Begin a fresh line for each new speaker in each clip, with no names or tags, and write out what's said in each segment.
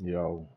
Yo.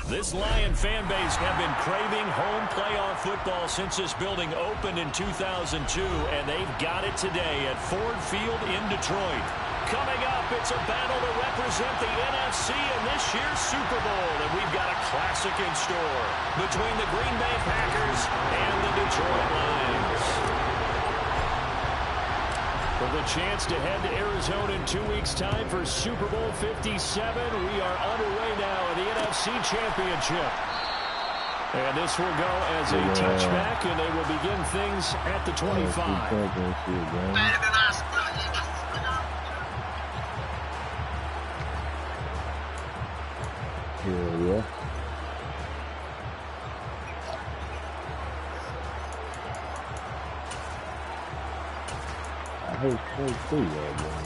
This Lion fan base have been craving home playoff football since this building opened in 2002, and they've got it today at Ford Field in Detroit. Coming up, it's a battle to represent the NFC in this year's Super Bowl, and we've got a classic in store between the Green Bay Packers and the Detroit Lions. For the chance to head to Arizona in 2 weeks' time for Super Bowl 57, we are underway now in the NFC Championship. And this will go as a touchback, and they will begin things at the 25.
Hell yeah. I hate see that, man.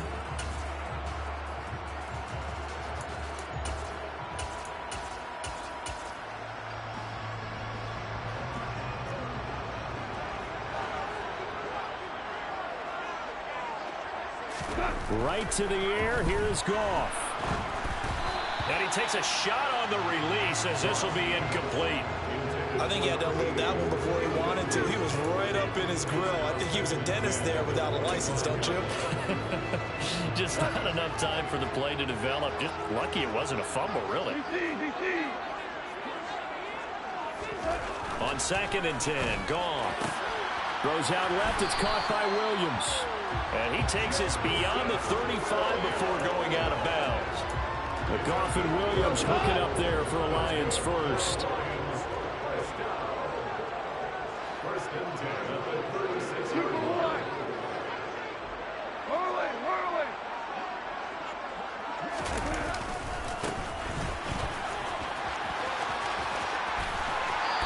Right to the air, here's Goff. And he takes a shot on the release as this will be incomplete.
I think he had to unload that one before he wanted to. He was right up in his grill. I think he was a dentist there without a license, don't you?
Just not enough time for the play to develop. Just lucky it wasn't a fumble, really. On 2nd and 10, Goff. Throws out left, it's caught by Williams. And he takes us beyond the 35 before going out of bounds. But Goff and Williams hook it up there for a Lions first.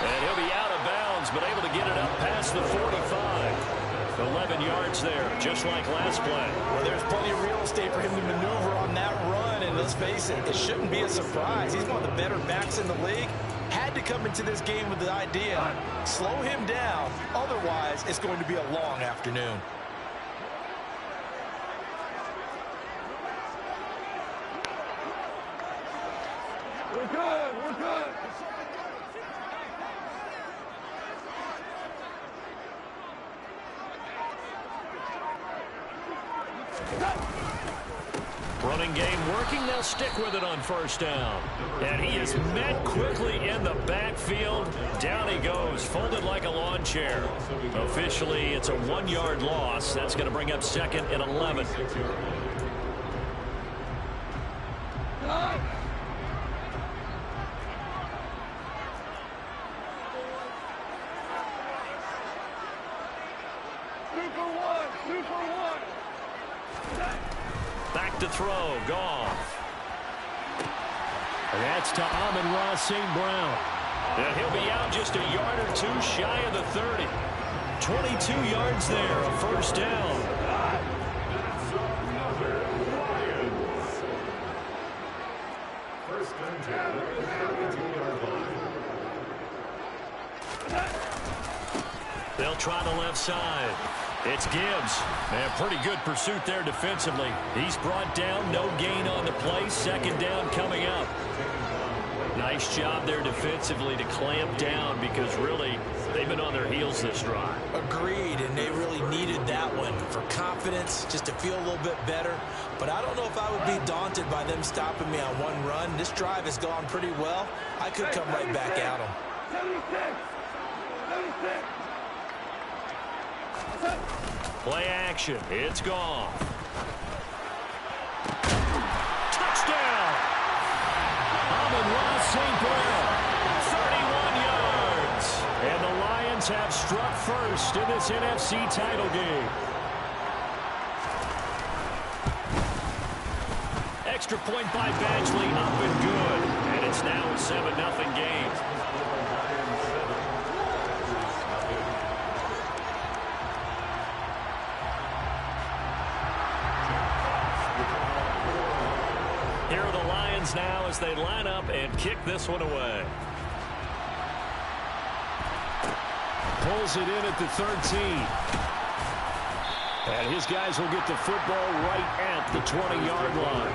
And he'll be out of bounds, but able to get it up past the 45. 11 yards there, just like last play.
Well, there's plenty of real estate for him to maneuver on that run, and let's face it, it shouldn't be a surprise. He's one of the better backs in the league. Had to come into this game with the idea, slow him down, otherwise it's going to be a long afternoon.
We're good, we're good.
Running game working. They'll stick with it on first down. And he is met quickly in the backfield. Down he goes, folded like a lawn chair. Officially, it's a 1-yard loss. That's going to bring up 2nd and 11. Back to throw, Goff. And that's to Amon-Ra St. Brown. And he'll be out just a yard or two shy of the 30. 22 yards there, a first down. They'll try the left side. It's Gibbs. Man, pretty good pursuit there defensively. He's brought down, no gain on the play. Second down coming up. Nice job there defensively to clamp down because really they've been on their heels this drive.
Agreed, and they really needed that one for confidence, just to feel a little bit better. But I don't know if I would be daunted by them stopping me on one run. This drive has gone pretty well. I could come right back at them.
76.
Play action. It's gone. Touchdown! Amon-Ra St. Brown, 31 yards. And the Lions have struck first in this NFC title game. Extra point by Badgley, up and good. And it's now a 7-0 game. Here are the Lions now as they line up and kick this one away. Pulls it in at the 13. And his guys will get the football right at the 20-yard line.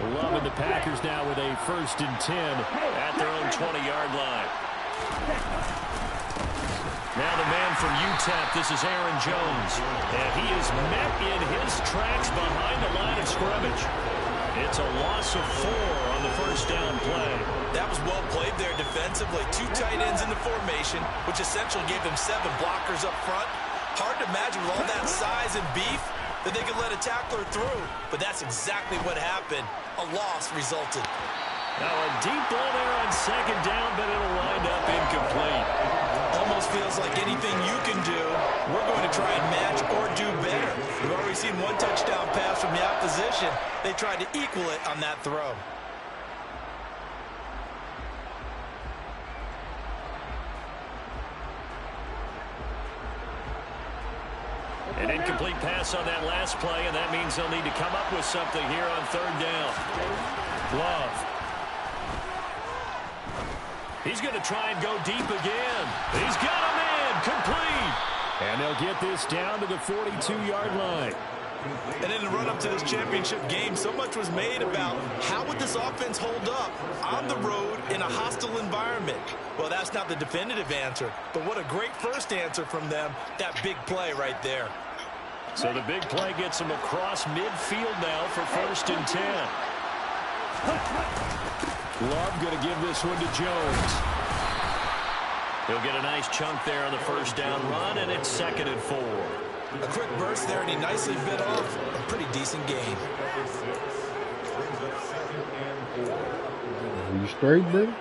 Loving the Packers now with a 1st and 10 at their own 20-yard line. Now the man from UTEP, this is Aaron Jones. And he is met in his tracks behind the line of scrimmage. It's a loss of 4 on the first down play.
That was well played there defensively. 2 tight ends in the formation, which essentially gave them 7 blockers up front. Hard to imagine with all that size and beef that they could let a tackler through. But that's exactly what happened. A loss resulted.
Now a deep ball there on second down, but it'll wind up incomplete.
Almost feels like anything you can do, we're going to try and match or do better. We've already seen 1 touchdown pass from the opposition. They tried to equal it on that throw.
An incomplete pass on that last play, and that means they'll need to come up with something here on third down. Love. He's going to try and go deep again. He's got him in. Complete. And they'll get this down to the 42-yard line.
And in the run-up to this championship game, so much was made about how would this offense hold up on the road in a hostile environment. Well, that's not the definitive answer, but what a great first answer from them, that big play right there.
So the big play gets him across midfield now for 1st and 10. Love going to give this one to Jones. He'll get a nice chunk there on the first down run, and it's 2nd and 4.
A quick burst there, and he nicely bit off a pretty decent gain.
Are you straight, bro?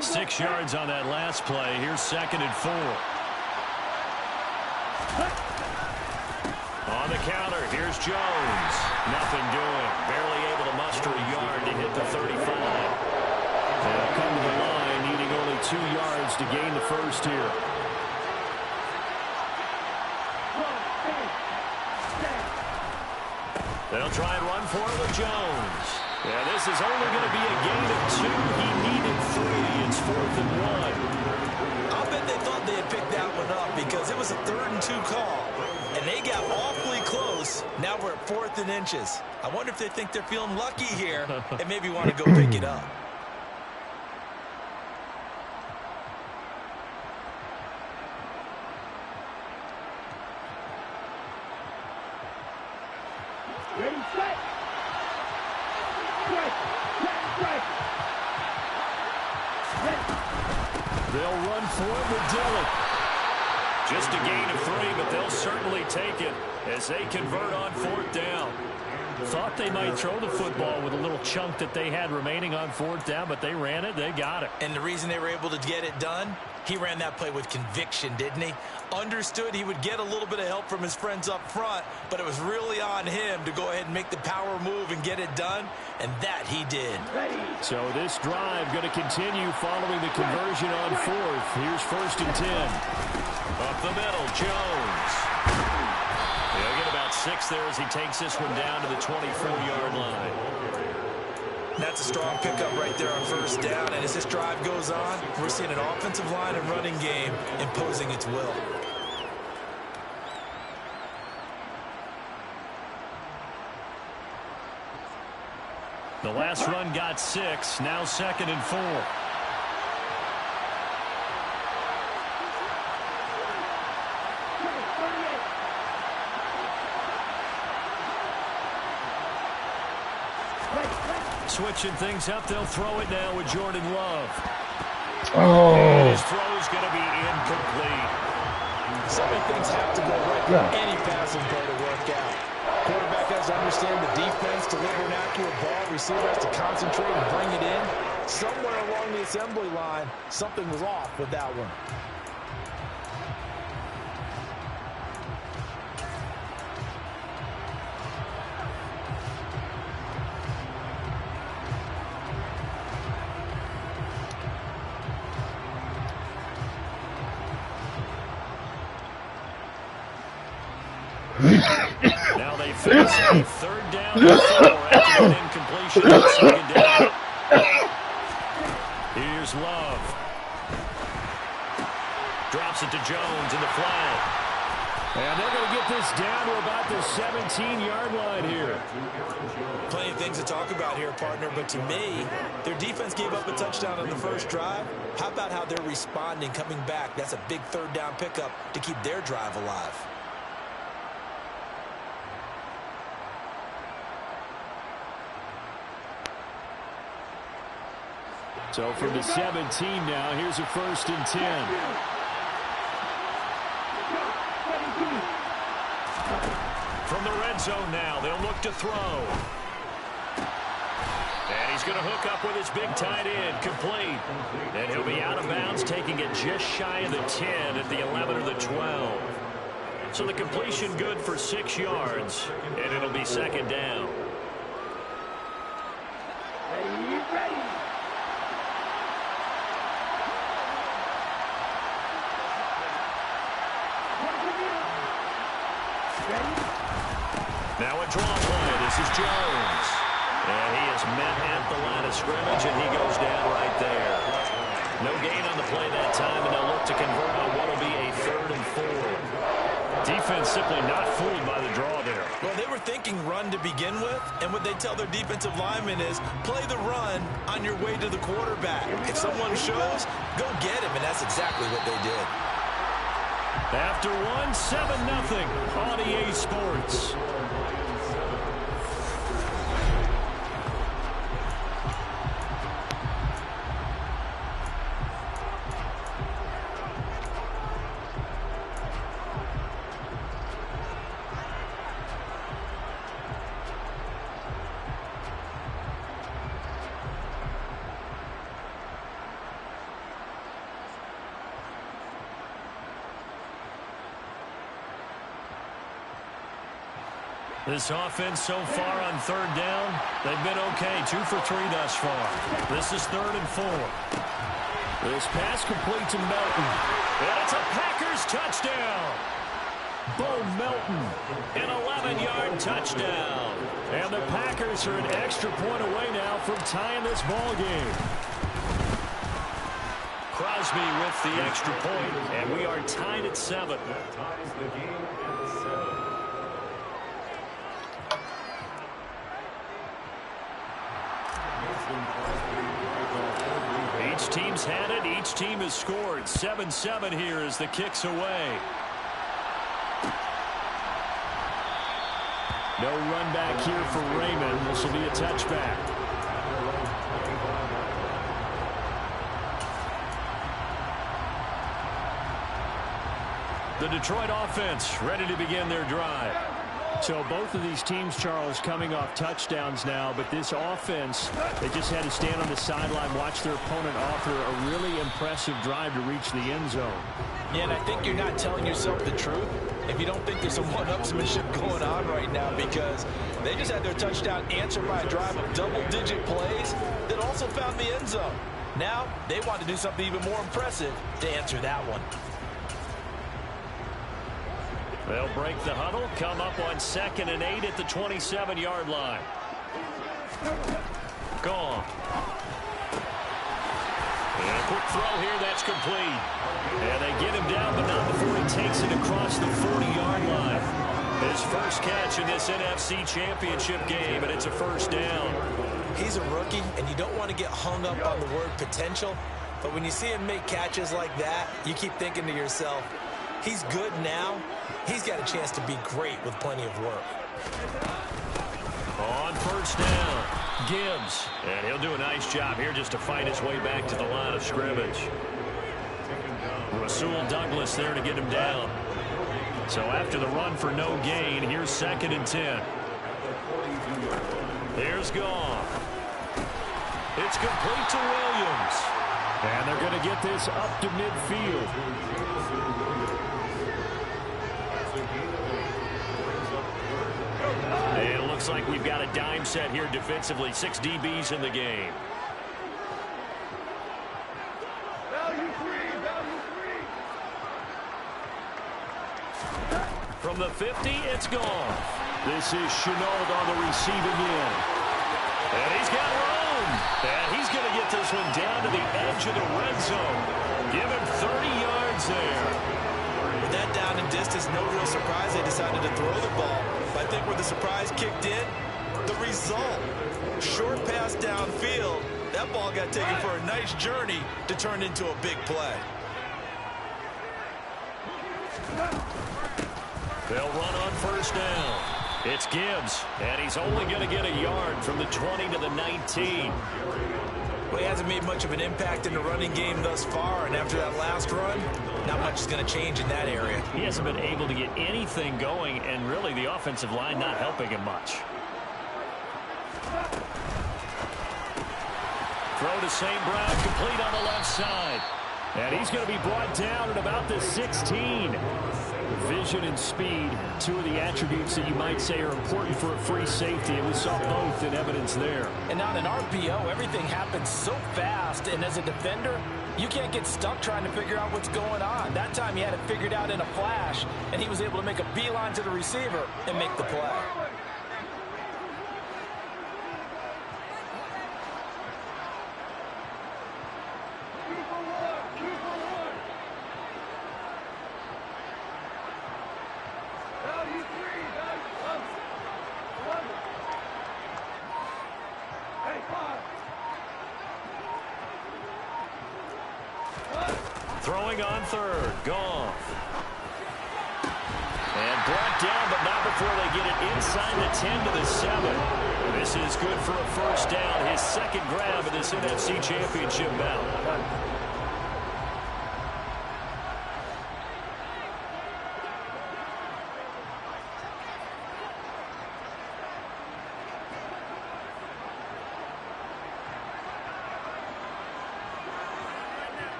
Six yards on that last play. Here's 2nd and 4. On the counter, here's Jones. Nothing doing. Barely able to muster a yard to hit the 35. They'll come to the line, needing only 2 yards to gain the first here. They'll try and run for it with Jones. Yeah, this is only going to be a gain of 2. He needed 3. It's 4th and 1.
I'll bet they thought they had picked that one up because it was a 3rd and 2 call. And they got awfully close. Now we're at 4th and inches. I wonder if they think they're feeling lucky here and maybe want to go pick it up.
Ready, set. Strike. Strike.
They'll run for it with Dillon. Just a gain of 3, but they'll certainly take it as they convert on 4th down. Thought they might throw the football with a little chunk that they had remaining on 4th down, but they ran it, they got it.
And the reason they were able to get it done, he ran that play with conviction, didn't he? Understood he would get a little bit of help from his friends up front, but it was really on him to go ahead and make the power move and get it done, and that he did.
So this drive going to continue following the conversion on 4th. Here's 1st and 10. Up the middle, Jones. He'll get about 6 there as he takes this one down to the 24-yard line.
That's a strong pickup right there on 1st down, and as this drive goes on, we're seeing an offensive line and running game imposing its will.
The last run got 6, now 2nd and 4. Switching things up, they'll throw it now with Jordan Love.
Oh.
And his throw's going to be incomplete.
So many things have to go right for any passing play to work out. Quarterback has to understand the defense, deliver an accurate ball. Receiver has to concentrate and bring it in. Somewhere along the assembly line, something was off with that one.
Now they face a 3rd down and 4 after an incompletion on 2nd down. Here's Love. Drops it to Jones in the flag. And they're going to get this down to about the 17-yard line here.
Plenty of things to talk about here, partner, but to me, their defense gave up a touchdown on the first drive. How about how they're responding, coming back? That's a big 3rd down pickup to keep their drive alive.
So from the 17 now, here's a 1st and 10. From the red zone now, they'll look to throw. And he's going to hook up with his big tight end, complete. And he'll be out of bounds, taking it just shy of the 10 at the 11 or the 12. So the completion good for 6 yards, and it'll be 2nd down. Now a draw play. This is Jones. And he is met at the line of scrimmage, and he goes down right there. No gain on the play that time, and they'll look to convert on what will be a 3rd and 4. Defense simply not fooled by the draw there.
Well, they were thinking run to begin with, and what they tell their defensive linemen is play the run on your way to the quarterback. If someone shows, go get him, and that's exactly what they did.
After 7-0 on EA Sports. This offense so far on 3rd down, they've been okay. 2 for 3 thus far. This is 3rd and 4. This pass complete to Melton. And it's a Packers touchdown. Bo Melton, an 11-yard touchdown. And the Packers are an extra point away now from tying this ball game. Crosby with the extra point, and we are tied at 7. Each team's had it. Each team has scored. 7-7 here as the kick's away. No run back here for Raymond. This will be a touchback. The Detroit offense ready to begin their drive.
So both of these teams, Charles, coming off touchdowns now, but this offense, they just had to stand on the sideline, watch their opponent offer a really impressive drive to reach the end zone.
Yeah, and I think you're not telling yourself the truth if you don't think there's some one-upsmanship going on right now, because they just had their touchdown answered by a drive of double-digit plays that also found the end zone. Now they want to do something even more impressive to answer that one.
They'll break the huddle, come up on 2nd and 8 at the 27-yard line. Gone. And a quick throw here, that's complete. And they get him down, but not before he takes it across the 40-yard line. His first catch in this NFC Championship game, and it's a first down.
He's a rookie, and you don't want to get hung up on the word potential, but when you see him make catches like that, you keep thinking to yourself, he's good now. He's got a chance to be great with plenty of work.
On first down, Gibbs. And he'll do a nice job here just to fight his way back to the line of scrimmage. Rasul Douglas there to get him down. So after the run for no gain, here's 2nd and 10. Here's Goff. It's complete to Williams. And they're going to get this up to midfield. And it looks like we've got a dime set here defensively. 6 DBs in the game. From the 50, it's gone. This is Shenault on the receiving end. And he's got room. And he's going to get this one down to the edge of the red zone. Give him 30 yards there.
With that down and distance, no real surprise they decided to throw the ball. But I think where the surprise kicked in, the result. Short pass downfield. That ball got taken for a nice journey to turn into a big play.
They'll run on first down. It's Gibbs, and he's only going to get a yard from the 20 to the 19.
Well, he hasn't made much of an impact in the running game thus far, and after that last run, not much is going to change in that area.
He hasn't been able to get anything going, and really the offensive line not helping him much. Throw to St. Brown, complete on the left side. And he's going to be brought down at about the 16. Vision and speed, two of the attributes that you might say are important for a free safety, and we saw both in evidence there.
And on an RPO, everything happens so fast, and as a defender, you can't get stuck trying to figure out what's going on. That time he had it figured out in a flash, and he was able to make a beeline to the receiver and make the play.
Throwing on third, Goff. And brought down, but not before they get it inside the 10 to the 7. This is good for a first down, his second grab of this NFC Championship bout.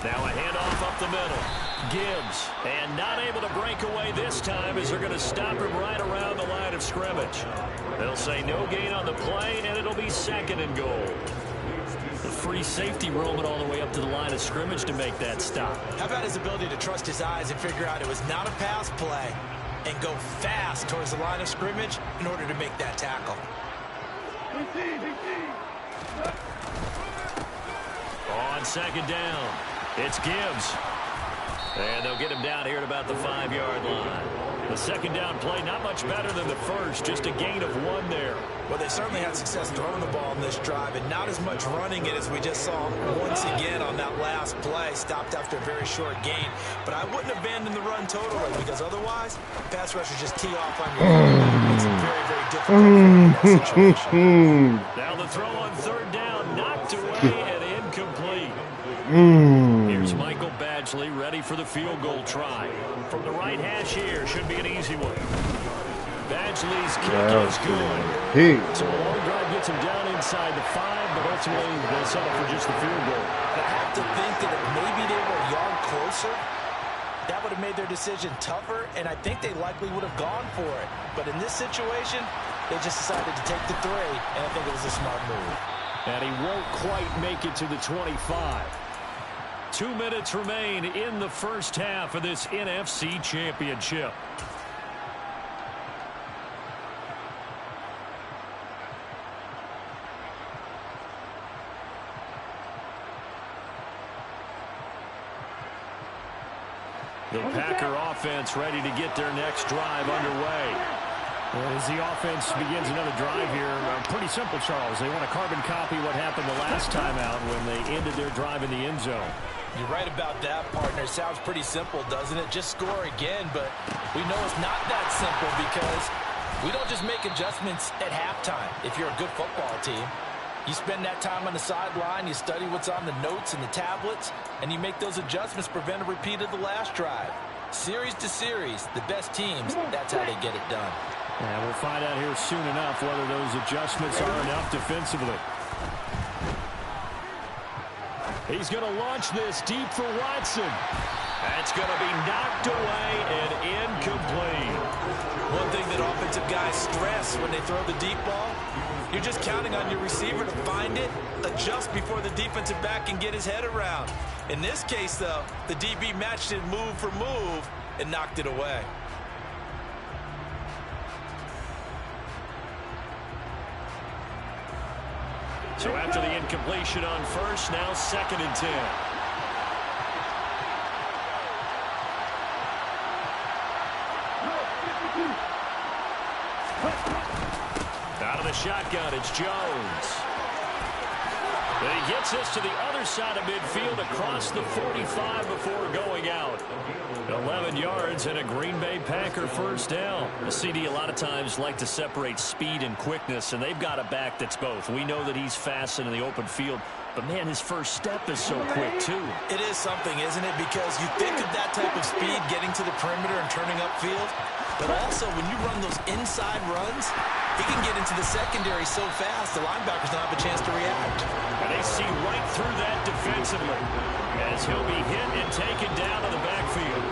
Now a handoff up the middle. Gibbs, and not able to break away this time as they're going to stop him right around the line of scrimmage. They'll say no gain on the play, and it'll be 2nd and goal. The free safety roaming all the way up to the line of scrimmage to make that stop.
How about his ability to trust his eyes and figure out it was not a pass play and go fast towards the line of scrimmage in order to make that tackle.
On 2nd down, it's Gibbs. And they'll get him down here at about the 5-yard line. The 2nd down play, not much better than the first, just a gain of 1 there.
Well, they certainly had success throwing the ball in this drive, and not as much running it as we just saw once again on that last play. Stopped after a very short gain. But I wouldn't abandon the run totally, because otherwise, pass rushers just tee off on you. It makes it very, very difficult difficult for him in that situation.
Now the throw on third down, knocked away and incomplete. Here's Michael Badgley ready for the field goal try. From the right hash here, should be an easy one. Badgley's kick is good. So a long drive gets him down inside the 5, but ultimately they'll settle for just the field goal.
I have to think that if maybe they were a yard closer, that would have made their decision tougher, and I think they likely would have gone for it. But in this situation, they just decided to take the 3, and I think it was a smart move.
And he won't quite make it to the 25. 2 minutes remain in the first half of this NFC Championship. The Packer offense ready to get their next drive underway.
As the offense begins another drive here, pretty simple, Charles. They want to carbon copy what happened the last time out when they ended their drive in the end zone.
You're right about that, partner. Sounds pretty simple, doesn't it? Just score again, but we know it's not that simple because we don't just make adjustments at halftime if you're a good football team. You spend that time on the sideline, you study what's on the notes and the tablets, and you make those adjustments, prevent a repeat of the last drive. Series to series, the best teams, that's how they get it done.
And we'll find out here soon enough whether those adjustments are enough defensively.
He's going to launch this deep for Watson. That's going to be knocked away and incomplete.
One thing that offensive guys stress when they throw the deep ball, you're just counting on your receiver to find it, adjust before the defensive back can get his head around. In this case, though, the DB matched it move for move and knocked it away.
So after the incompletion on first, now 2nd and 10. Out of the shotgun, it's Jones. But he gets us to the other side of midfield across the 45 before going out. 11 yards and a Green Bay Packer first down. The CD a lot of times like to separate speed and quickness, and they've got a back that's both. We know that he's fast in the open field, but man, his first step is so quick too.
It is something, isn't it? Because you think of that type of speed getting to the perimeter and turning upfield, but also when you run those inside runs, he can get into the secondary so fast the linebackers don't have a chance to react.
And they see right through that defensively as he'll be hit and taken down to the backfield.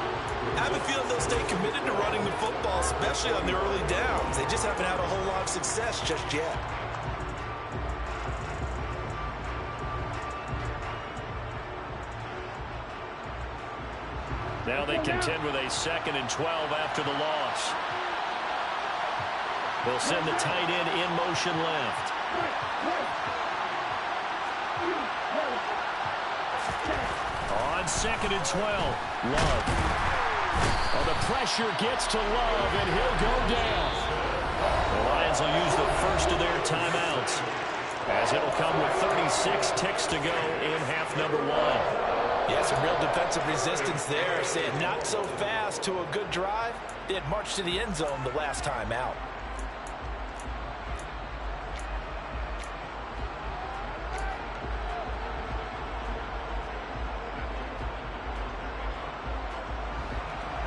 I have a feeling they'll stay committed to running the football, especially on the early downs. They just haven't had a whole lot of success just yet.
Now they contend with a 2nd and 12 after the loss. They'll send the tight end in motion left. On 2nd and 12, Love. Oh, the pressure gets to Love, and he'll go down. The Lions will use the first of their timeouts, as it'll come with 36 ticks to go in half number 1.
Yeah, some real defensive resistance there, saying not so fast to a good drive. They had marched to the end zone the last time out.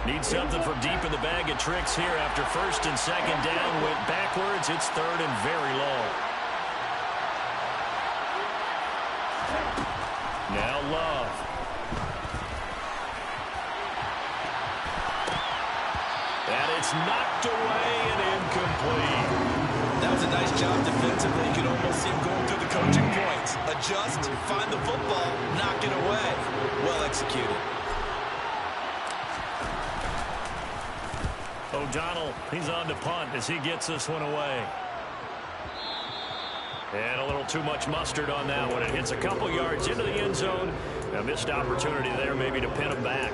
Need something from deep in the bag of tricks here after 1st and 2nd down. Went backwards. It's 3rd and very long. Now Love. And it's knocked away and incomplete.
That was a nice job defensively. You could almost see him going through the coaching points. Adjust, find the football, knock it away. Well executed.
O'Donnell, he's on to punt as he gets this one away. And a little too much mustard on that one. It hits a couple yards into the end zone. A missed opportunity there maybe to pin him back.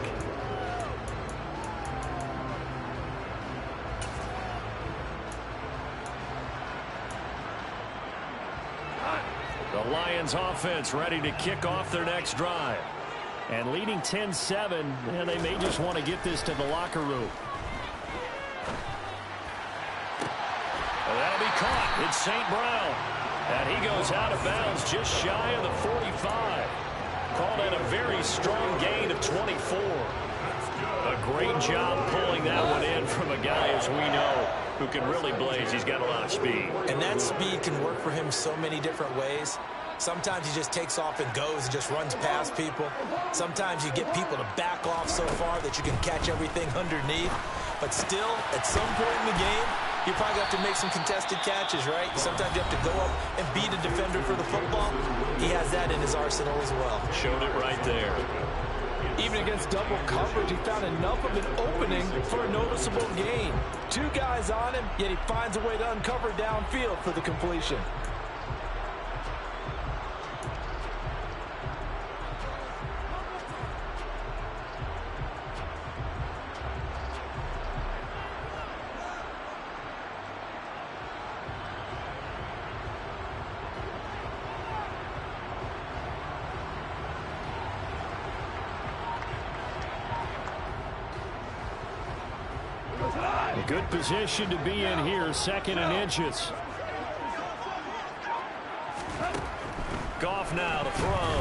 The Lions offense ready to kick off their next drive. And leading 10-7, and they may just want to get this to the locker room. Well, that'll be caught. It's St. Brown. And he goes out of bounds just shy of the 45. Called at a very strong gain of 24. A great job pulling that one in from a guy, as we know, who can really blaze. He's got a lot of speed.
And that speed can work for him so many different ways. Sometimes he just takes off and goes and just runs past people. Sometimes you get people to back off so far that you can catch everything underneath. But still, at some point in the game, you probably have to make some contested catches, right? Sometimes you have to go up and beat a defender for the football. He has that in his arsenal as well.
Showed it right there.
Even against double coverage, he found enough of an opening for a noticeable gain. 2 guys on him, yet he finds a way to uncover downfield for the completion.
A good position to be in here, 2nd and inches.
Goff now to throw.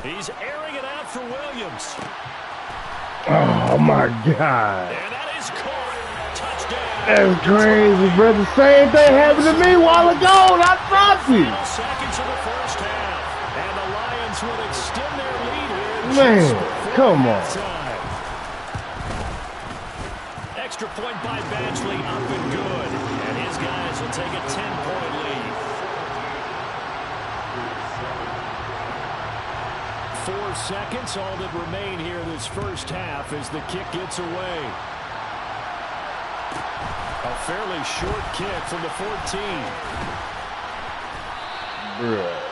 He's airing it out for Williams.
Oh, my God.
And that is caught. Touchdown.
That's crazy, bro. The same thing happened to me a while ago, and I dropped it.
Final seconds of the first half. And the Lions will extend their lead here.
Man, come on.
Extra point by Badgley, up and good. And his guys will take a 10-point lead.
4 seconds, all that remain here this first half as the kick gets away. A fairly short kick from the 14.
Bruh.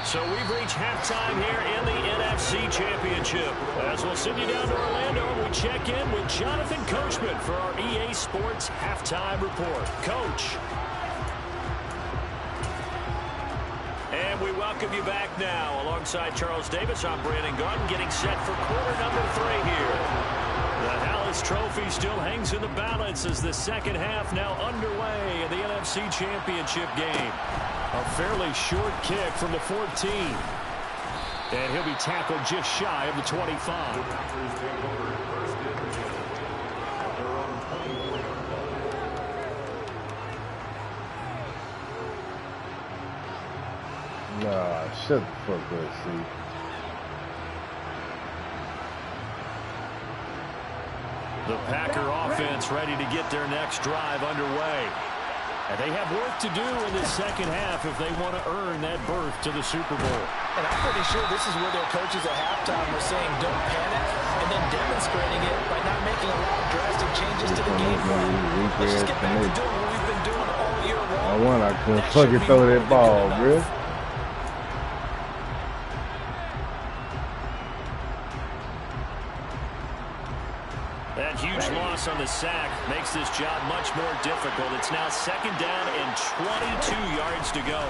So we've reached halftime here in the NFC Championship. As we'll send you down to Orlando, and we check in with Jonathan Coachman for our EA Sports Halftime Report. Coach. And we welcome you back now. Alongside Charles Davis, I'm Brandon Gaudin, getting set for quarter number 3 here. The Hallis Trophy still hangs in the balance as the second half now underway in the NFC Championship game. A fairly short kick from the 14. And he'll be tackled just shy of the 25.
Nah, shut the fuck up, see.
The Packer offense ready to get their next drive underway. And they have work to do in the second half if they want to earn that berth to the Super Bowl.
And I'm pretty sure this is where their coaches at halftime were saying don't panic, and then demonstrating it by not making a lot of drastic changes to the game plan. Let's just get back to doing what we've been doing all year long.
I couldn't fucking throw that ball, bro.
That huge loss on the sack makes this job much more difficult. It's now 2nd down and 22 yards to go.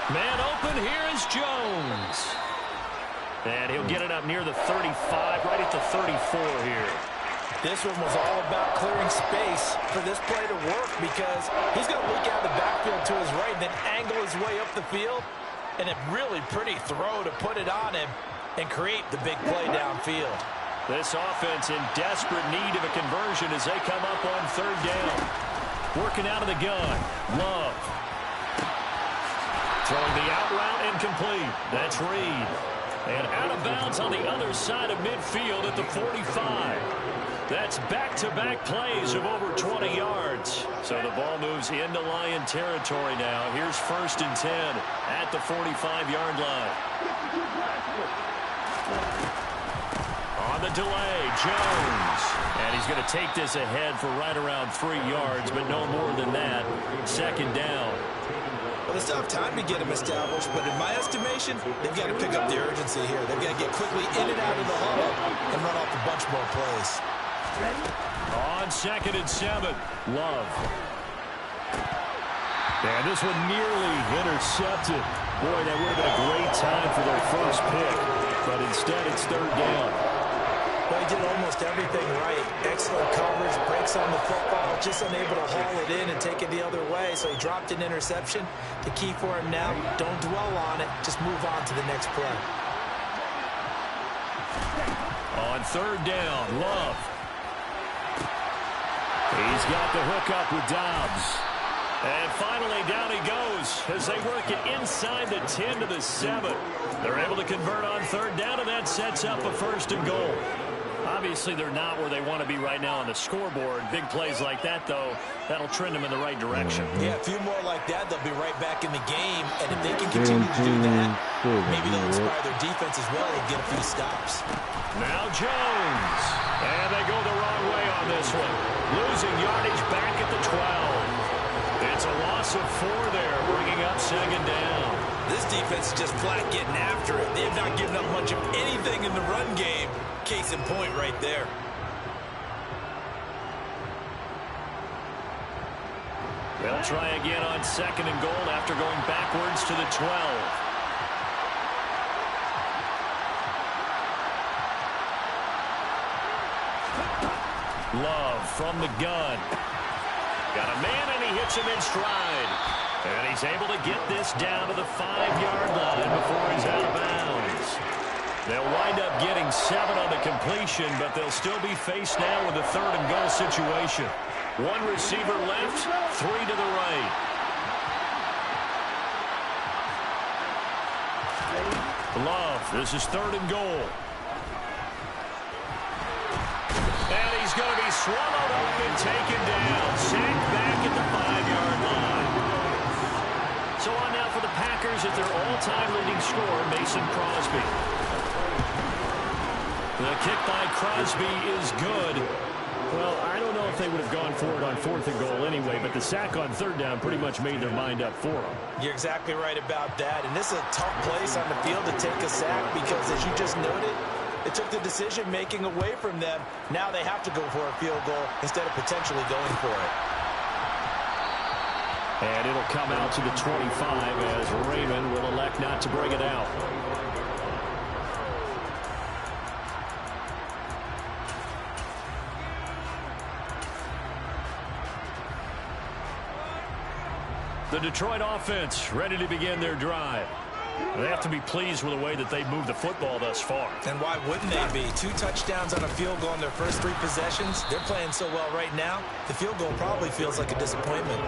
Man open, here is Jones. And he'll get it up near the 35, right at the 34 here.
This one was all about clearing space for this play to work because he's going to look out the backfield to his right and then angle his way up the field. And a really pretty throw to put it on him and create the big play downfield.
This offense in desperate need of a conversion as they come up on 3rd down. Working out of the gun. Love. Throwing the out route incomplete. That's Reed. And out of bounds on the other side of midfield at the 45. That's back-to-back plays of over 20 yards. So the ball moves into Lion territory now. Here's 1st and 10 at the 45-yard line. On the delay, Jones. And he's going to take this ahead for right around 3 yards, but no more than that. 2nd down.
Well, they still have time to get him established, but in my estimation, they've got to pick up the urgency here. They've got to get quickly in and out of the huddle and run off a bunch more plays.
On 2nd and 7, Love. And this one nearly intercepted. Boy, that would have been a great time for their first pick. But instead, it's 3rd down.
Well, he did almost everything right. Excellent coverage, breaks on the football, just unable to haul it in and take it the other way. So he dropped an interception. The key for him now, don't dwell on it. Just move on to the next play.
On third down, Love. He's got the hook up with Dobbs. And finally, down he goes as they work it inside the 10 to the 7. They're able to convert on third down, and that sets up a 1st and goal. Obviously, they're not where they want to be right now on the scoreboard. Big plays like that, though, that'll trend them in the right direction.
Yeah, a few more like that, they'll be right back in the game. And if they can continue to do that, maybe they'll inspire their defense as well and get a few stops.
Now Jones. And they go the wrong way on this one. Losing yardage back at the 12. It's a loss of 4 there, bringing up 2nd down.
This defense is just flat getting after it. They have not given up much of anything in the run game. Case in point right there.
They'll try again on 2nd and goal after going backwards to the 12. Love from the gun. Got a man, and he hits him in stride. And he's able to get this down to the 5-yard line before he's out of bounds. They'll wind up getting 7 on the completion, but they'll still be faced now with a 3rd and goal situation. 1 receiver left, 3 to the right. Love, this is 3rd and goal. And he's going to be swallowed up and taken down. Sacked back at the 5-yard line. So on now for the Packers at their all-time leading scorer, Mason Crosby. The kick by Crosby is good.
Well, I don't know if they would have gone for it on 4th and goal anyway, but the sack on 3rd down pretty much made their mind up for them.
You're exactly right about that. And this is a tough place on the field to take a sack because, as you just noted, it took the decision-making away from them. Now they have to go for a field goal instead of potentially going for it.
And it'll come out to the 25 as Raymond will elect not to bring it out.
The Detroit offense ready to begin their drive. They have to be pleased with the way that they've moved the football thus far.
And why wouldn't they be? 2 touchdowns on a field goal in their first 3 possessions. They're playing so well right now, the field goal probably feels like a disappointment.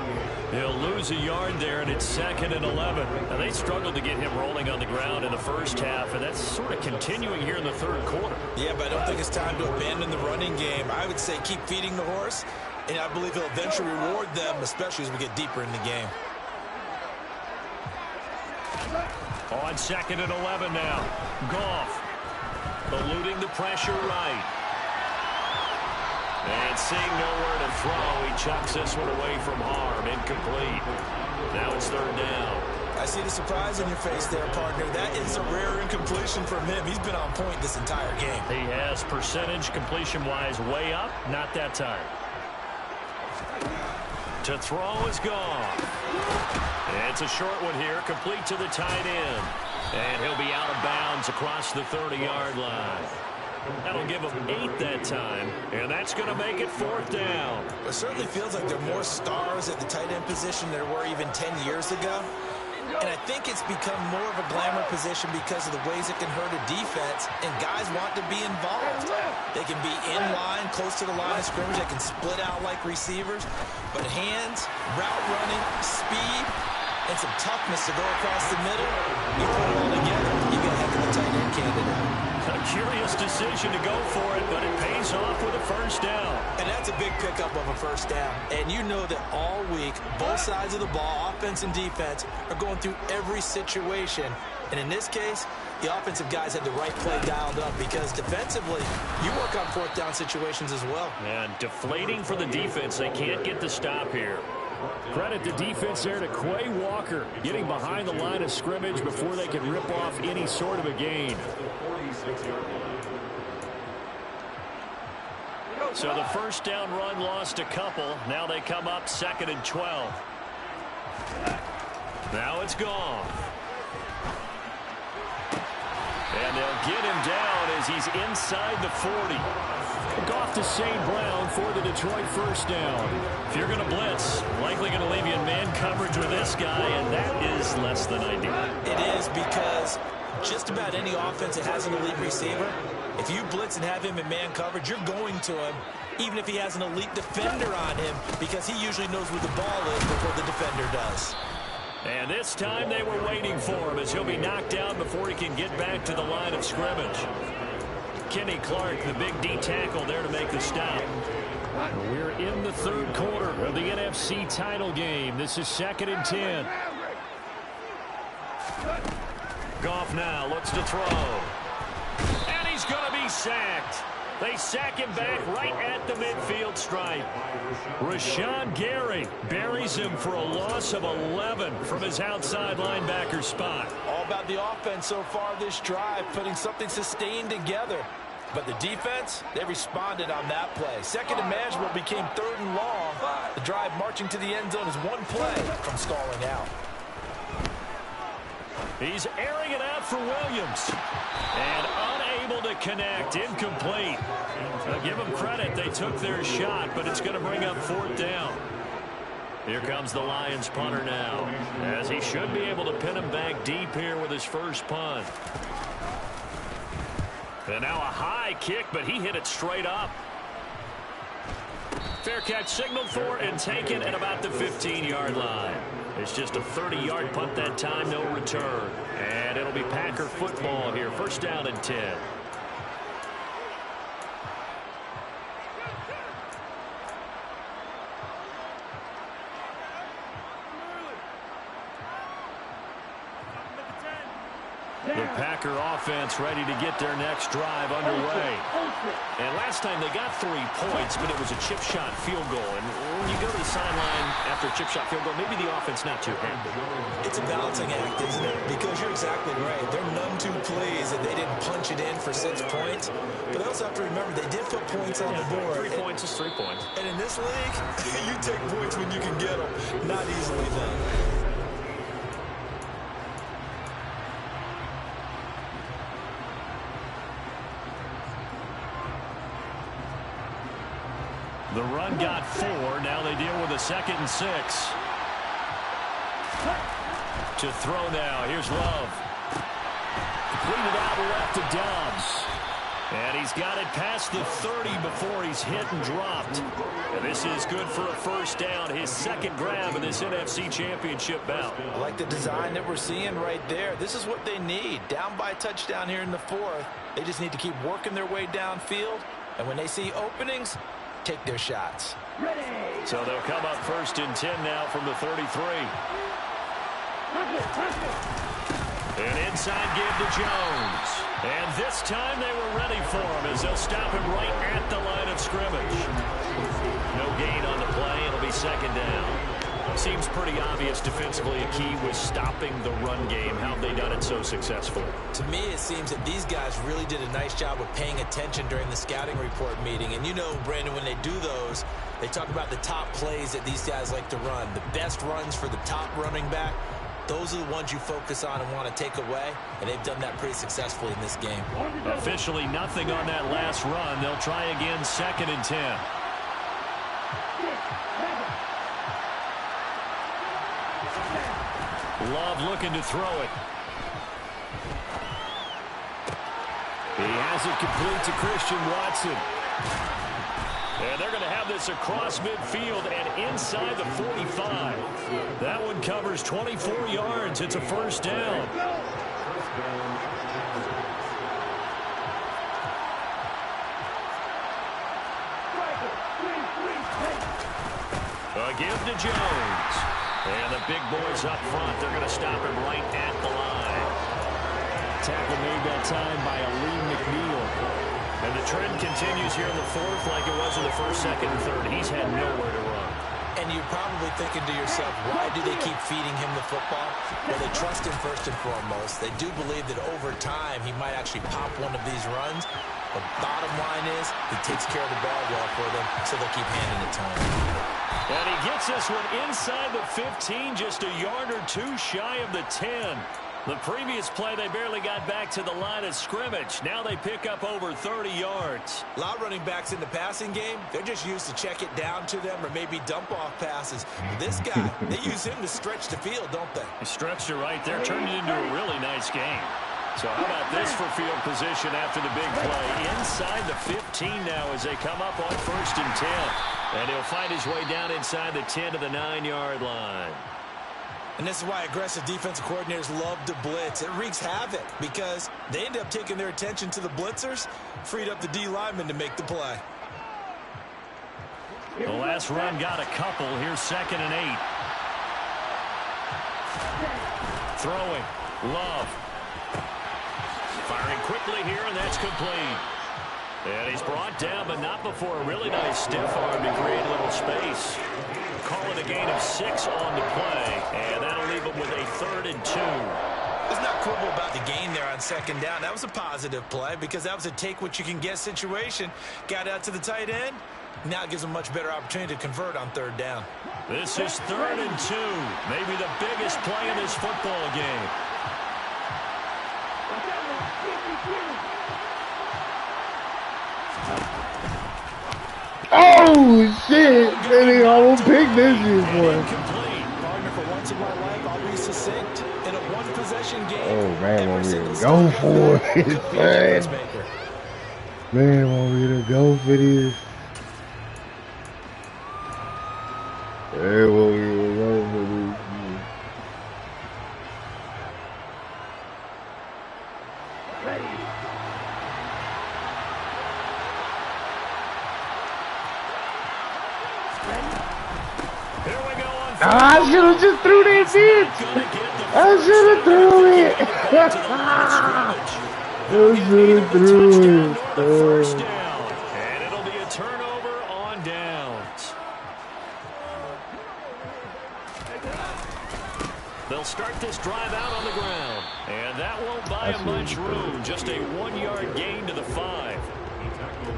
He'll lose a yard there, and it's 2nd and 11. Now, they struggled to get him rolling on the ground in the first half, and that's sort of continuing here in the 3rd quarter.
Yeah, but I don't think it's time to abandon the running game. I would say keep feeding the horse, and I believe he'll eventually reward them, especially as we get deeper in the game.
On 2nd and 11 now. Goff eluding the pressure right. And seeing nowhere to throw, he chucks this one away from harm. Incomplete. Now it's 3rd down.
I see the surprise on your face there, partner. That is a rare incompletion from him. He's been on point this entire game.
He has percentage completion-wise way up. Not that time. To throw is gone. It's a short one here, complete to the tight end. And he'll be out of bounds across the 30-yard line. That'll give him 8 that time, and that's going to make it 4th down.
It certainly feels like there are more stars at the tight end position than there were even 10 years ago. And I think it's become more of a glamour position because of the ways it can hurt a defense, and guys want to be involved. They can be in line, close to the line of scrimmage. They can split out like receivers. But hands, route running, speed, and some toughness to go across the middle, you put it all together, you get a heck of a tight end candidate.
A curious decision to go for it, but it pays off with a 1st down.
And that's a big pickup of a 1st down. And you know that all week, both sides of the ball, offense and defense, are going through every situation. And in this case, the offensive guys had the right play dialed up because defensively, you work on 4th down situations as well.
And deflating for the defense. They can't get the stop here.
Credit the defense there to Quay Walker, getting behind the line of scrimmage before they can rip off any sort of a gain.
So the 1st down run lost a couple. Now they come up 2nd and 12. Now it's gone. And they'll get him down as he's inside the 40.
Off to St. Brown for the Detroit first down.
If you're going to blitz, likely going to leave you in man coverage with this guy, and that is less than ideal.
It is, because just about any offense that has an elite receiver, if you blitz and have him in man coverage, you're going to him, even if he has an elite defender on him, because he usually knows where the ball is before the defender does.
And this time they were waiting for him, as he'll be knocked down before he can get back to the line of scrimmage. Kenny Clark, the big D tackle, there to make the stop.
We're in the third quarter of the NFC title game. This is 2nd and 10.
Goff now looks to throw. And he's going to be sacked. They sack him back right at the midfield stripe. Rashawn Gary buries him for a loss of 11 from his outside linebacker spot.
All about the offense so far this drive, putting something sustained together. But the defense, they responded on that play. 2nd and manageable became 3rd and long. The drive marching to the end zone is one play from stalling out.
He's airing it out for Williams. And unable to connect, incomplete. I'll give them credit, they took their shot, but it's going to bring up 4th down. Here comes the Lions punter now, as he should be able to pin him back deep here with his first punt. And now a high kick, but he hit it straight up. Fair catch signaled for and taken at about the 15-yard line. It's just a 30-yard punt that time, no return. And it'll be Packer football here, 1st down and 10. The Packer offense ready to get their next drive underway. And last time they got 3 points, but it was a chip shot field goal. And when you go to the sideline after a chip shot field goal, maybe the offense not too happy.
It's a balancing act, isn't it? Because you're exactly right. They're none too pleased that they didn't punch it in for 6 points. But they also have to remember they did put points on the board.
3 points is 3 points.
And in this league, you take points when you can get them. Not easily done.
The run got 4. Now they deal with a 2nd and 6. To throw now. Here's Love. Completed out left to Dobbs. And he's got it past the 30 before he's hit and dropped. And this is good for a 1st down. His 2nd grab in this NFC Championship bout.
I like the design that we're seeing right there. This is what they need. Down by a touchdown here in the 4th. They just need to keep working their way downfield. And when they see openings, take their shots.
So they'll come up 1st and 10 now from the 33. An inside give to Jones. And this time they were ready for him as they'll stop him right at the line of scrimmage. No gain on the play. It'll be 2nd down. Seems pretty obvious defensively a key was stopping the run game. How have they done it so successfully?
To me, it seems that these guys really did a nice job of paying attention during the scouting report meeting. And you know, Brandon, when they do those, they talk about the top plays that these guys like to run. The best runs for the top running back. Those are the ones you focus on and want to take away, and they've done that pretty successfully in this game.
Officially nothing on that last run. They'll try again 2nd and 10. Love looking to throw it. He has it complete to Christian Watson. And they're going to have this across midfield and inside the 45. That one covers 24 yards. It's a 1st down. A give to Jones. And the big boys up front, they're going to stop him right at the line.
Tackle made that time by Aleem McNeil.
And the trend continues here in the 4th like it was in the 1st, 2nd, and 3rd. He's had nowhere to run.
And you're probably thinking to yourself, why do they keep feeding him the football? Well, they trust him first and foremost. They do believe that over time he might actually pop one of these runs. But bottom line is he takes care of the ball well for them, so they'll keep handing it to him.
And he gets this one inside the 15, just a yard or 2 shy of the 10. The previous play, they barely got back to the line of scrimmage. Now they pick up over 30 yards.
A lot of running backs in the passing game, they're just used to check it down to them or maybe dump off passes. This guy, they use him to stretch the field, don't they?
He stretched it right there, turned it into a really nice game. So how about this for field position after the big play? Inside the 15 now as they come up on 1st and 10. And he'll find his way down inside the 10 to the 9-yard line.
And this is why aggressive defensive coordinators love to blitz. It wreaks havoc because they end up taking their attention to the blitzers, freed up the D lineman to make the play.
The last run got a couple. Here's 2nd and 8. Throwing. Love. Firing quickly here, and that's complete. And he's brought down, but not before a really nice stiff arm to create a little space. Call it a gain of 6 on the play, and that'll leave him with a 3rd and 2.
Let's not quibble about the gain there on 2nd down. That was a positive play because that was a take-what-you-can-get situation. Got out to the tight end. Now it gives them a much better opportunity to convert on 3rd down.
This is 3rd and 2. Maybe the biggest play in this football game.
Oh, shit. Man, I won't pick this shit, boy.
Partner, for once in my life, I'll be succinct. In a one-possession game,
oh, man, want me to go for it, man. Man, want me to go for this. Man, want me to go for this. I should have just threw that bitch. I should have threw it. I should have threw it.
First down, and it'll be a turnover on downs. They'll start this drive out on the ground, and that won't buy them much room. Just a 1-yard gain to the 5.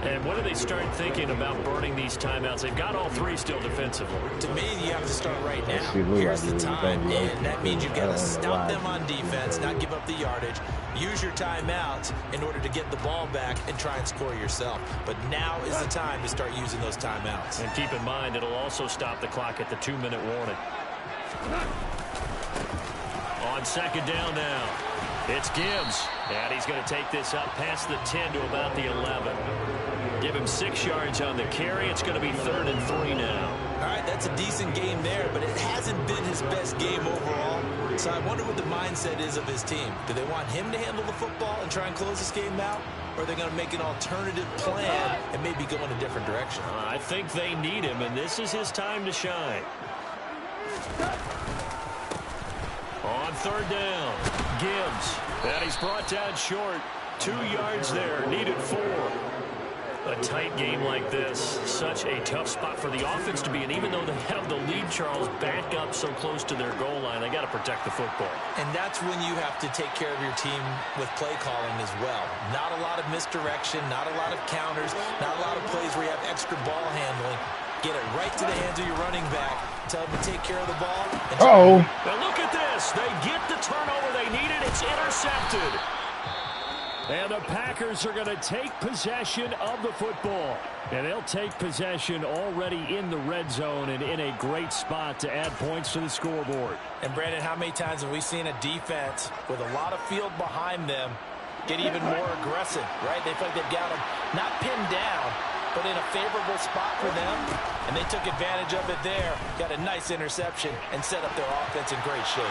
And when do they start thinking about burning these timeouts? They've got all 3 still defensively.
To me, you have to start right now. Here's the time, and that means you've got to stop them on defense, not give up the yardage. Use your timeouts in order to get the ball back and try and score yourself. But now is the time to start using those timeouts.
And keep in mind, it'll also stop the clock at the 2-minute warning. On 2nd down now, it's Gibbs. And he's going to take this up past the 10 to about the 11. Give him 6 yards on the carry. It's going to be 3rd and 3 now.
All right, that's a decent game there, but it hasn't been his best game overall. So I wonder what the mindset is of his team. Do they want him to handle the football and try and close this game out? Or are they going to make an alternative plan and maybe go in a different direction?
I think they need him, and this is his time to shine. On 3rd down, Gibbs. And he's brought down short. 2 yards there, needed 4. A tight game like this, such a tough spot for the offense to be in. Even though they have the lead, Charles, back up so close to their goal line, they got to protect the football.
And that's when you have to take care of your team with play calling as well. Not a lot of misdirection, not a lot of counters, not a lot of plays where you have extra ball handling. Get it right to the hands of your running back. Tell them to take care of the ball.
Now look at this. They get the turnover they needed. It's intercepted. And the Packers are going to take possession of the football. And they'll take possession already in the red zone and in a great spot to add points to the scoreboard.
And, Brandon, how many times have we seen a defense with a lot of field behind them get even more aggressive, right? They feel like they've got them not pinned down, but in a favorable spot for them. And they took advantage of it there, got a nice interception, and set up their offense in great shape.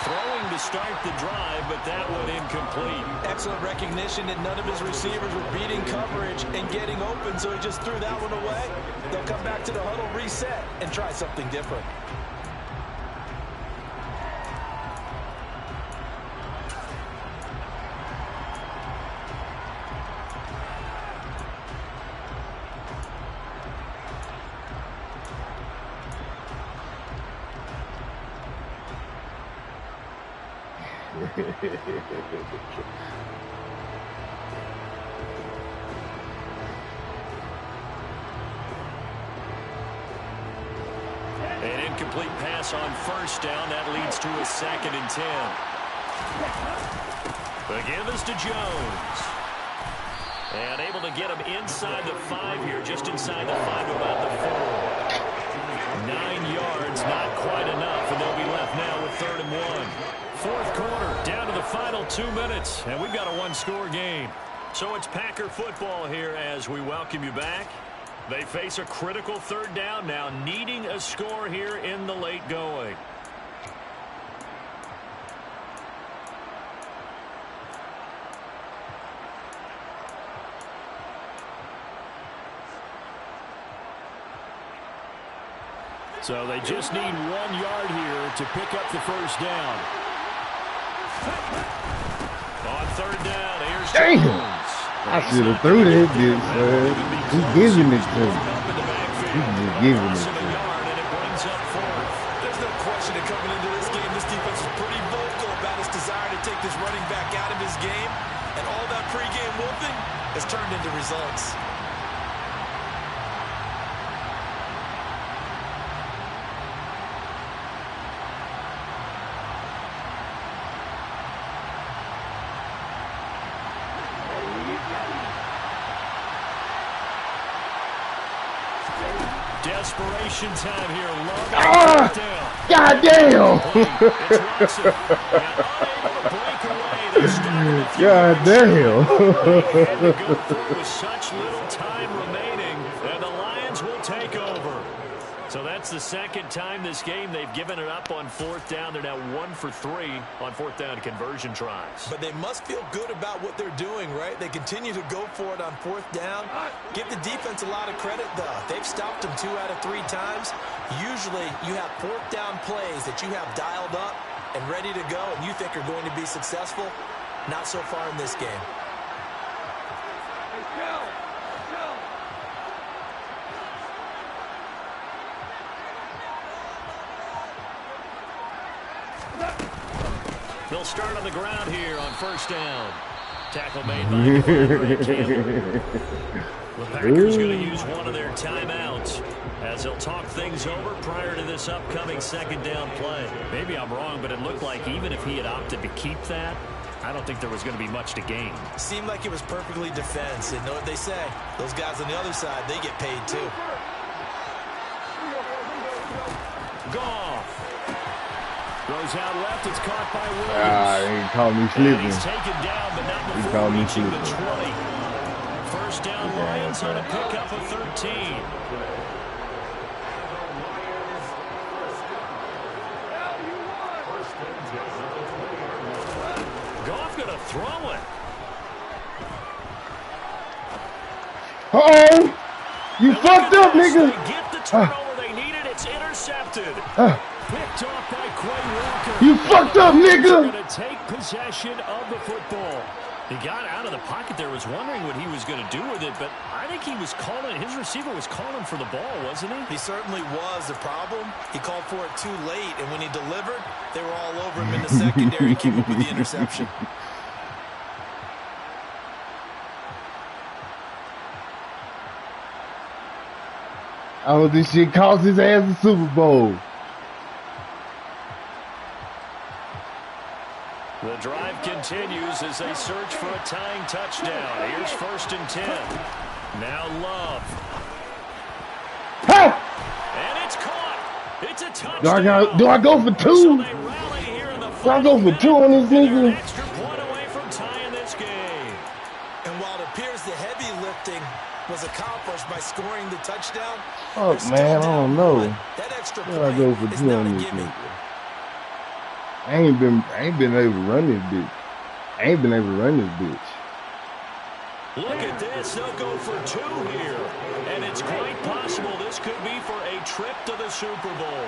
Throwing to start the drive, but that one incomplete.
Excellent recognition that none of his receivers were beating coverage and getting open, so he just threw that one away. They'll come back to the huddle, reset, and try something different.
An incomplete pass on 1st down. That leads to a 2nd and 10. The give is to Jones. And able to get him inside the 5 here, just inside the 5 to about the 4. 9 yards, not quite enough, and they'll be left now with 3rd and 1. Fourth quarter, down to the final 2 minutes, and we've got a one-score game. So it's Packer football here as we welcome you back. They face a critical 3rd down now, needing a score here in the late going. So they just need 1 yard here to pick up the first down. On 3rd down, here's Jones.
I should have threw that bitch, man. He's giving it to me. He's just giving it to me.
There's no question that coming into this game, this defense is pretty vocal about its desire to take this running back out of his game. And all that pregame whooping has turned into results.
Desperation time here.
God damn. God damn.
With such little time remaining, and the Lions will take over. So that's the 2nd time this game they've given it up on 4th down. They're now 1 for 3 on 4th down conversion tries.
But they must feel good about what they're doing, right? They continue to go for it on 4th down. Give the defense a lot of credit, though. They've stopped them 2 out of 3 times. Usually, you have 4th down plays that you have dialed up and ready to go, and you think are going to be successful. Not so far in this game.
They'll start on the ground here on 1st down. Tackle made by Greg Campbell. The Packers going to use one of their timeouts as they'll talk things over prior to this upcoming 2nd down play. Maybe I'm wrong, but it looked like even if he had opted to keep that, I don't think there was going to be much to gain.
Seemed like it was perfectly defensive. Know what they say? Those guys on the other side, they get paid too.
Goff. Goes out left. It's caught by Williams.
He called me slipping.
He's taken down, but not
He
before
called me
reaching the
slipping.
20. First down, Lions on a pickup of 13. Goff going to throw it.
Uh-oh! You fucked up, nigga!
They get the turnover they needed. It's intercepted. Picked off by Quay Walker.
You fucked up, nigga!
Going to take possession of the football. He got out of the pocket there, was wondering what he was going to do with it, but I think he was calling, his receiver was calling for the ball, wasn't he?
He certainly was. The problem, he called for it too late, and when he delivered, they were all over him in the secondary. He came up with the interception.
All of this shit cost his ass the Super Bowl.
The drive continues as they search for a tying touchdown. Here's 1st and 10. Now Love.
Ha!
And it's caught. It's a touchdown.
Do I go for 2?
So they rally here in the
Do I go for 2 on this
They're an
nigga?
extra point away from tying this game.
And while it appears the heavy lifting was accomplished by scoring the touchdown,
Fuck, man, I don't know.
that extra
Do I
point
go for
is
2
not
on
a
this
gimme.
nigga? I ain't been able to run this bitch. I ain't been able to run this bitch.
Look at this. They'll go for 2 here. And it's quite possible this could be for a trip to the Super Bowl.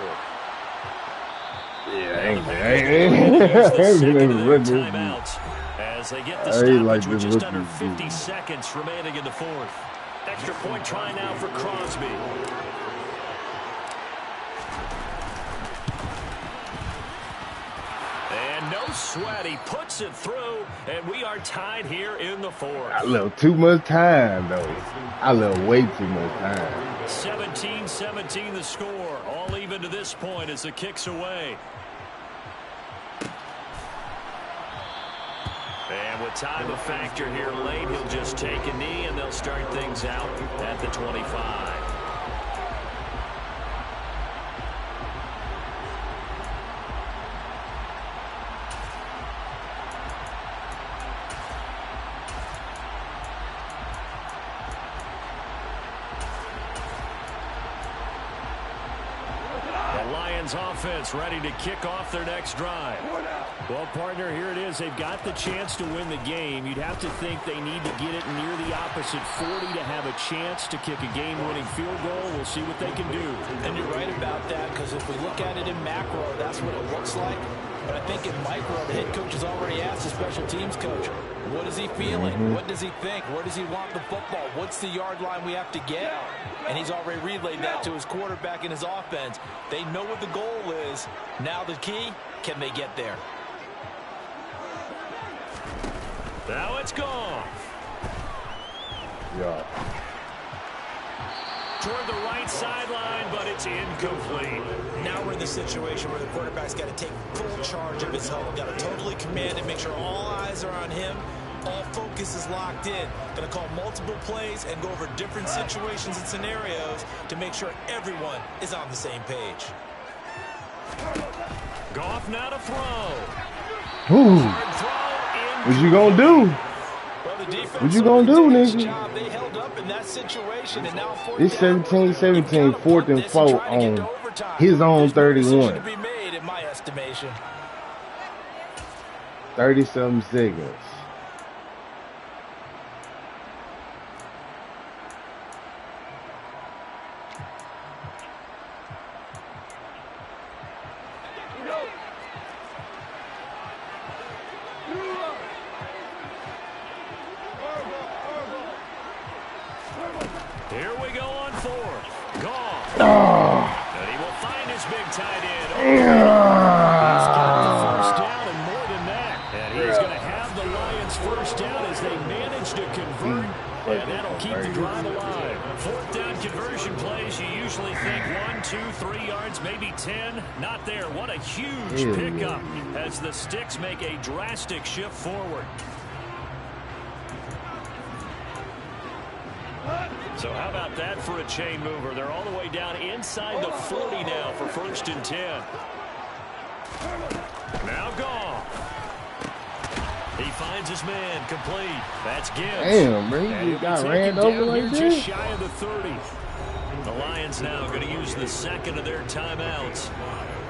Yeah, I ain't been able to run this bitch.
Timeouts as they get the
I ain't like
stoppage with
this
just under
rookie
50 seconds remaining in the 4th. Extra point try now for Crosby. And no sweat. He puts it through, and we are tied here in the 4th.
I left too much time, though. I left way too much time.
17-17 the score. All even to this point as the kick's away. And with time a factor here late, he'll just take a knee, and they'll start things out at the 25. Offense ready to kick off their next drive.
Well, partner, here it is. They've got the chance to win the game. You'd have to think they need to get it near the opposite 40 to have a chance to kick a game-winning field goal. We'll see what they can do.
And you're right about that, because if we look at it in macro, that's what it looks like. But I think in micro, the head coach has already asked the special teams coach, what is he feeling? What does he think? Where does he want the football? What's the yard line we have to get? And he's already relayed that to his quarterback and his offense. They know what the goal is. Now the key, can they get there?
Now it's gone.
Yeah.
Toward the right sideline, but it's incomplete.
Now we're in the situation where the quarterback's got to take full charge of his huddle. Got to totally command it, make sure all eyes are on him. All focus is locked in. Going to call multiple plays and go over different situations and scenarios to make sure everyone is on the same page.
Goff now to throw.
Ooh.
Hard throw.
What you gonna do?
Well, the defense,
What you gonna do, nigga?
job. They held up in that situation, and now
It's 17-17, 4th and 4 on his own 31.
To be made, in my estimation.
30-something seconds.
Here we go on 4th. Goff. And he will find his big tight end. He's got the first down and more than that. And he's going to have the Lions first down as they manage to convert. And that'll keep the drive alive. 4th down conversion plays, you usually think 1, 2, 3 yards, maybe 10. Not there. What a huge pickup as the Sticks make a drastic shift forward. So how about that for a chain mover? They're all the way down inside the 40 now for 1st and 10. Now Goff. He finds his man complete. That's Gibbs.
Damn, man, you got ran over like
just
this?
shy of the 30. The Lions now going to use the second of their timeouts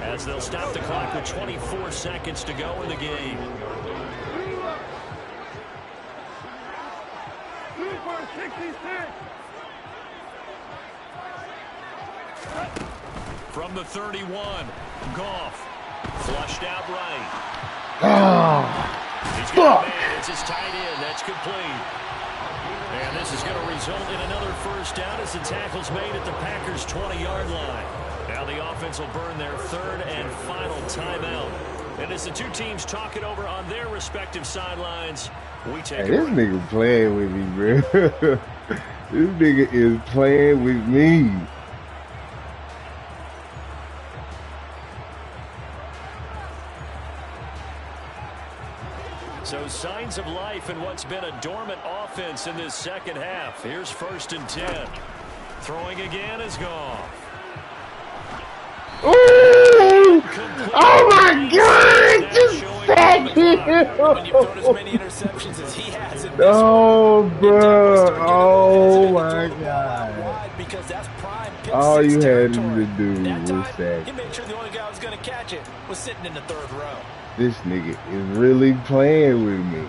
as they'll stop the clock with 24 seconds to go in the game. From the 31, Goff flushed out right. He's got a man. It's his tight end. That's complete. And this is going to result in another first down as the tackle's made at the Packers' 20-yard line. Now the offense will burn their 3rd and final timeout. And as the two teams talk it over on their respective sidelines, we take
Hey, this nigga playing with me, bro. This nigga is playing with me.
So signs of life in what's been a dormant offense in this second half. Here's 1st and 10. Throwing again is Goff.
Ooh! Oh my God! Just sack him!
When you've thrown as many interceptions as he has in this
Oh,
one,
bro! Oh
to
my
throw the ball out
God!
wide because that's prime pick
All
six
you had
territory.
to do
That
was
time,
sack.
he made sure the only guy who was going to catch it was sitting in the 3rd row.
This nigga is really playing with me.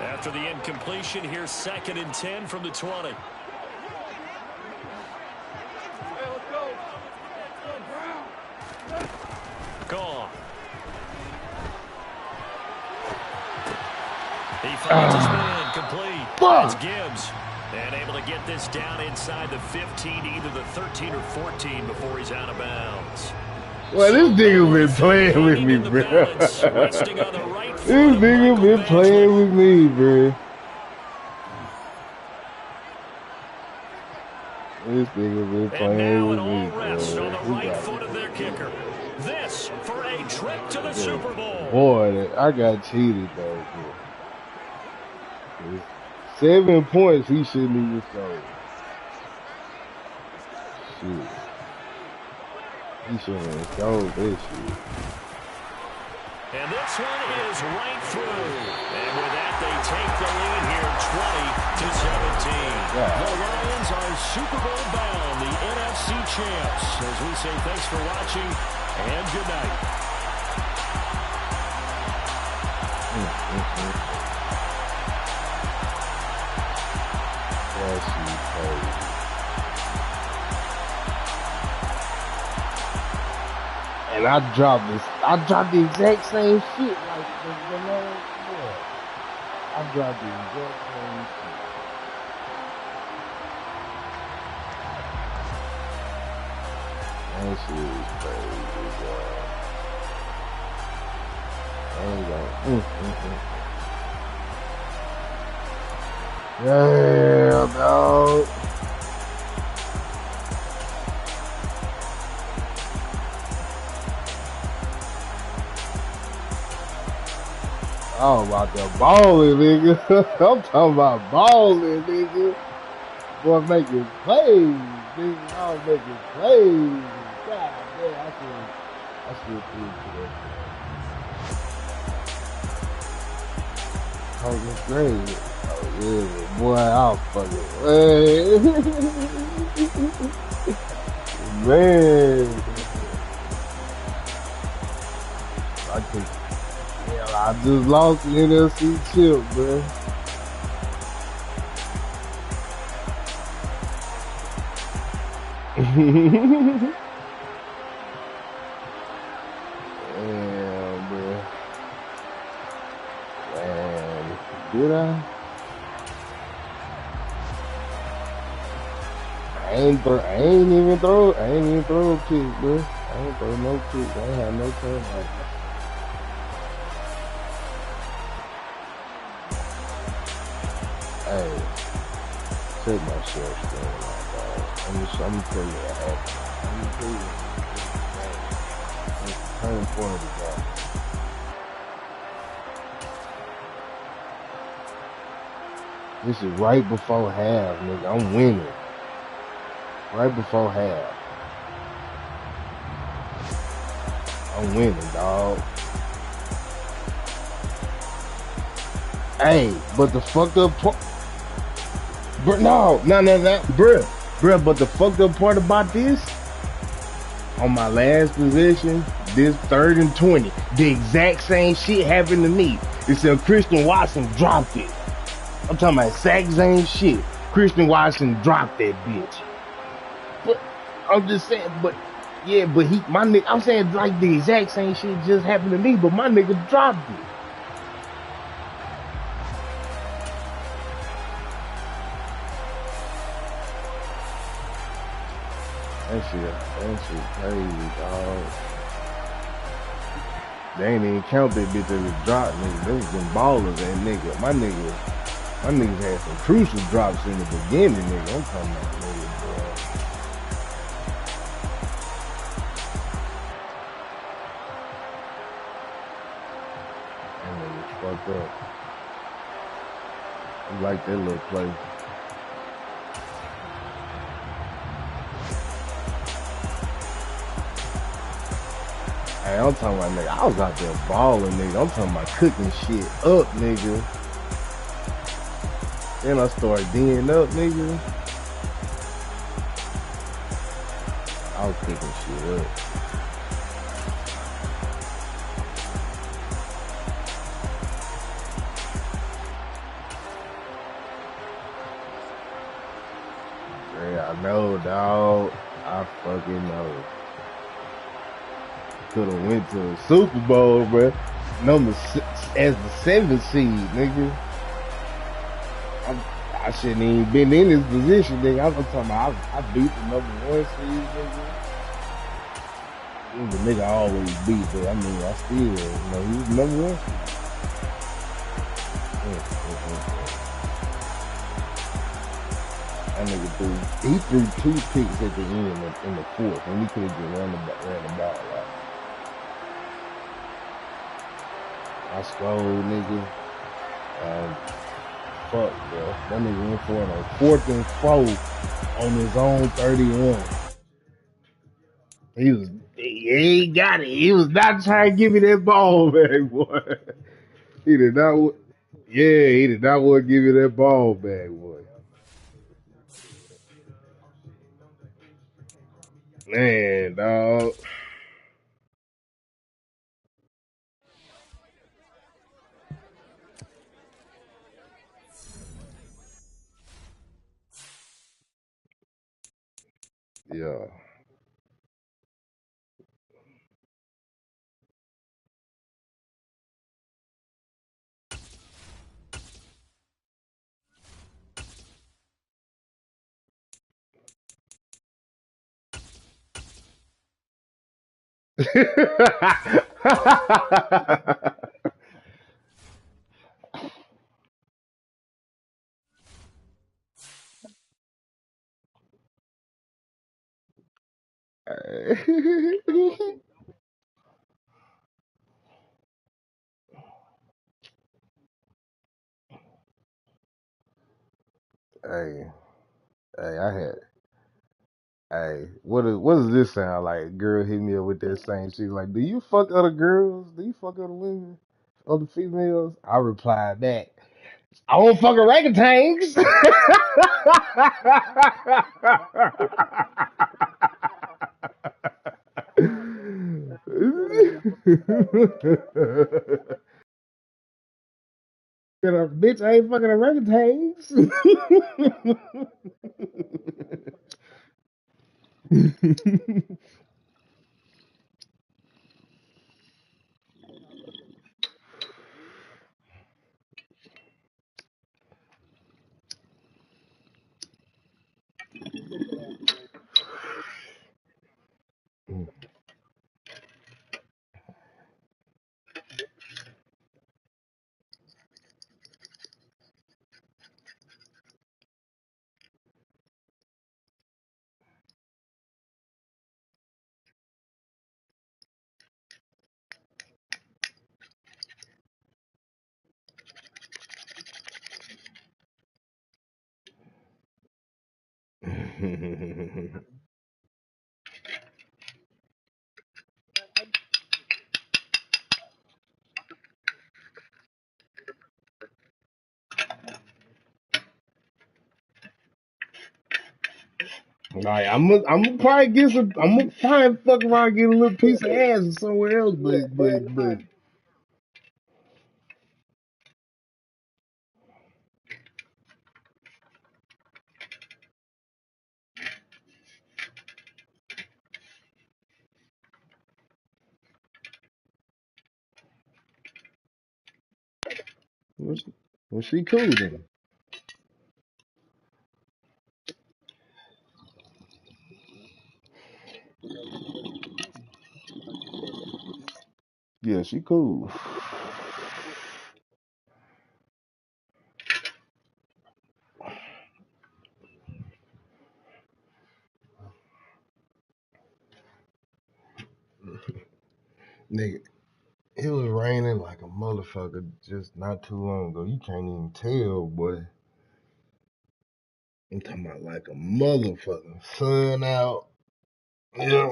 After the incompletion, here's 2nd and 10 from the 20. Goff. He finds his man complete. That's Gibbs. And able to get this down inside the 15, either the 13 or 14 before he's out of bounds.
Well, this nigga been playing with me, bro. This nigga been playing with me, bro. This nigga been
And
playing
now
with
it
me,
all rests on the
man.
right foot of their kicker. This for a trip to the Super Bowl.
Boy, I got cheated though. Bro. 7 points he shouldn't even score. Shit. He shouldn't have scored this shit.
And this one is right through. And with that, they take the lead here 20-17.
Yeah.
The Lions are Super Bowl bound, the NFC champs. As we say thanks for watching and good night.
And I dropped the exact same shit like the last one. I dropped the exact same shit. That shit is crazy, bro. Yeah, dog. I'm about to balling, nigga. I'm talking about balling, nigga. Boy, making plays, nigga. I'm making plays. God damn, I should prove to that. Oh, it's great. Oh, yeah, boy, I'll fucking, man. I think. I just lost the NFC chip, bro. Damn, bro. Man, did I? I ain't even throw a kick, bro. I ain't throw no kick. I ain't have no time. Hey, take my shit screen out, dog. I'm gonna tell you what happened. I'm gonna tell you what turn point of the game. This is right before half, nigga. I'm winning. Right before half. I'm winning, dog. Hey, but the fucked up part. No, bruh, but the fucked up part about this, on my last possession, this 3rd and 20, the exact same shit happened to me. Except Christian Watson dropped it. I'm talking about exact same shit. Christian Watson dropped that bitch. But, I'm just saying, but my nigga, I'm saying like the exact same shit just happened to me, but my nigga dropped it. That shit crazy, dog. They ain't even count that bitch as a drop, nigga. Those them ballers, that nigga. My niggas had some crucial drops in the beginning, nigga. I'm talking about, nigga, bro. That nigga's fucked up. You like that little play. Hey, I'm talking about, nigga, I was out there balling, nigga. I'm talking about cooking shit up, nigga. Then I started D'ing up, nigga. I was cooking shit up. Yeah, I know, dog. I fucking know. Could have went to the Super Bowl, bro. Number 6 as the 7th seed, nigga. I shouldn't even been in this position, nigga. I'm talking about I beat the number 1 seed, nigga. The nigga always beat, but I mean, I still, you know, he was number 1 seed. That nigga he threw 2 picks at the end in the fourth, and we could have just ran the ball out. I scored, nigga. Fuck, bro. That nigga went for it on 4th and 4 on his own 31. He got it. He was not trying to give me that ball back, boy. He did not. Yeah, he did not want to give you that ball back, boy. Man, dog. Yeah. Hey, I had. Hey, what does this sound like? Girl hit me up with that same shit. Like, do you fuck other girls? Do you fuck other women? Other females? I replied back, I don't fuck orangutans. Bitch, I ain't fucking orangutans. Like, I'm gonna probably get some. I'm gonna probably fuck around and get a little piece of ass or somewhere else, but well, she cool then. Yeah, she cool. Nigga, it was raining like a motherfucker just not too long ago. You can't even tell, boy. I'm talking about like a motherfucker. Sun out, yeah,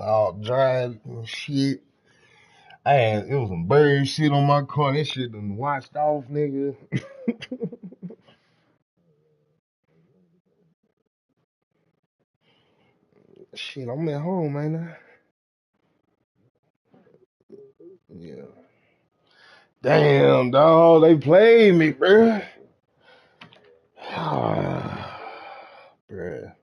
all dry and shit. It was some bird shit on my car. That shit done washed off, nigga. Shit, I'm at home, ain't I? Yeah. Damn, dog, they played me, bruh. Bruh.